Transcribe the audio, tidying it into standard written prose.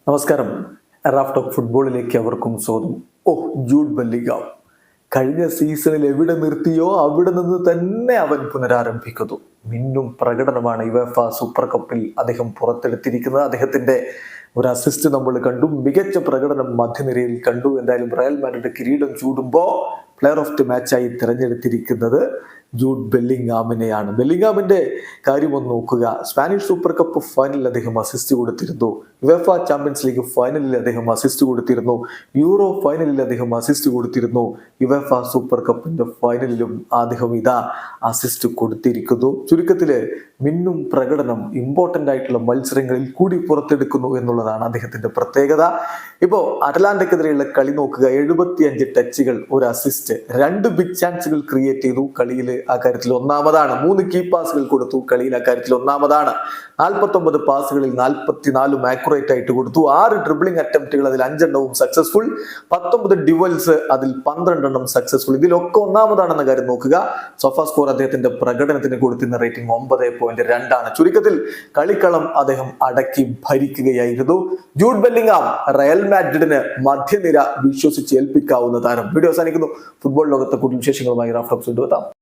നമസ്കാരം. Raf talk ഫുട്ബോളിലേക്ക് അവർക്കും സ്വാഗതം. ജൂഡ് ബെല്ലിംഗാം കഴിഞ്ഞ സീസണിൽ എവിടെ നിർത്തിയോ അവിടെ നിന്ന് തന്നെ അവൻ പുനരാരംഭിക്കുന്നു. മിന്നും പ്രകടനമാണ് യുവേഫ സൂപ്പർ കപ്പിൽ അദ്ദേഹം പുറത്തെടുത്തിരിക്കുന്നത്. അദ്ദേഹത്തിന്റെ ഒരു അസിസ്റ്റ് നമ്മൾ കണ്ടു, മികച്ച പ്രകടനം മധ്യനിരയിൽ കണ്ടു. എന്തായാലും റയൽ മാഡ്രിഡ് കിരീടം ചൂടുമ്പോൾ പ്ലെയർ ഓഫ് ദി മാച്ചായി തിരഞ്ഞെടുത്തിരിക്കുന്നത് ജൂഡ് ബെല്ലിംഗാമിനെയാണ്. ബെല്ലിംഗാമിന്റെ കാര്യം ഒന്ന് നോക്കുക. സ്പാനിഷ് സൂപ്പർ കപ്പ് ഫൈനലിൽ അദ്ദേഹം അസിസ്റ്റ് കൊടുത്തിരുന്നു, യുവേഫ ചാമ്പ്യൻസ് ലീഗ് ഫൈനലിൽ അദ്ദേഹം അസിസ്റ്റ് കൊടുത്തിരുന്നു, യൂറോ ഫൈനലിൽ അദ്ദേഹം അസിസ്റ്റ് കൊടുത്തിരുന്നു, യുവേഫ സൂപ്പർ കപ്പിന്റെ ഫൈനലിലും അദ്ദേഹം അസിസ്റ്റ് കൊടുത്തിരിക്കുന്നു. ചുരുക്കത്തില് മിന്നും പ്രകടനം ഇമ്പോർട്ടന്റ് ആയിട്ടുള്ള മത്സരങ്ങളിൽ കൂടി പുറത്തെടുക്കുന്നു എന്നുള്ളതാണ് അദ്ദേഹത്തിന്റെ പ്രത്യേകത. ഇപ്പോ അറ്റലാന്റയ്ക്കെതിരെയുള്ള കളി നോക്കുക. 75 ടച്ചുകൾ, ഒരു അസിസ്റ്റ്, 2 ബിഗ് ചാൻസുകൾ ക്രിയേറ്റ് ചെയ്തു. കളിയിൽ ആ കാര്യത്തിൽ ഒന്നാമതാണ്. 3 കീ പാസുകൾ കൊടുത്തു. കളിയിൽ ആ കാര്യത്തിൽ ഒന്നാമതാണ്. 49 പാസുകളിൽ 44 ആക്യുറേറ്റ് ആയിട്ട് കൊടുത്തു. 6 ഡ്രിബ്ലിംഗ് അറ്റംപ്റ്റുകൾ, അതിൽ 5 എണ്ണവും സക്സസ്ഫുൾ. 19 ഡ്യുവൽസ്, അതിൽ 12 എണ്ണം സക്സസ്ഫുൾ. ഇതിലൊക്കെ ഒന്നാമതാണെന്ന കാര്യം നോക്കുക. സോഫാ സ്കോർ അദ്ദേഹത്തിന്റെ പ്രകടനത്തിന് കൊടുക്കുന്ന റേറ്റിംഗ് 9.2 ആണ്. ചുരുക്കത്തിൽ കളിക്കളം അദ്ദേഹം അടക്കി ഭരിക്കുകയായിരുന്നു. ജൂഡ് ബെല്ലിംഗാം റയൽ മാഡ്രിഡിന് മധ്യനിര വിശ്വസിച്ച് ഏൽപ്പിക്കാവുന്ന താരം. വീഡിയോ അവസാനിക്കുന്നു. ഫുട്ബോൾ ലോകത്തെ കൂടുതൽ വിശേഷങ്ങളുമായി റാഫ് ടോക്സ് കൊണ്ടുവെത്താം.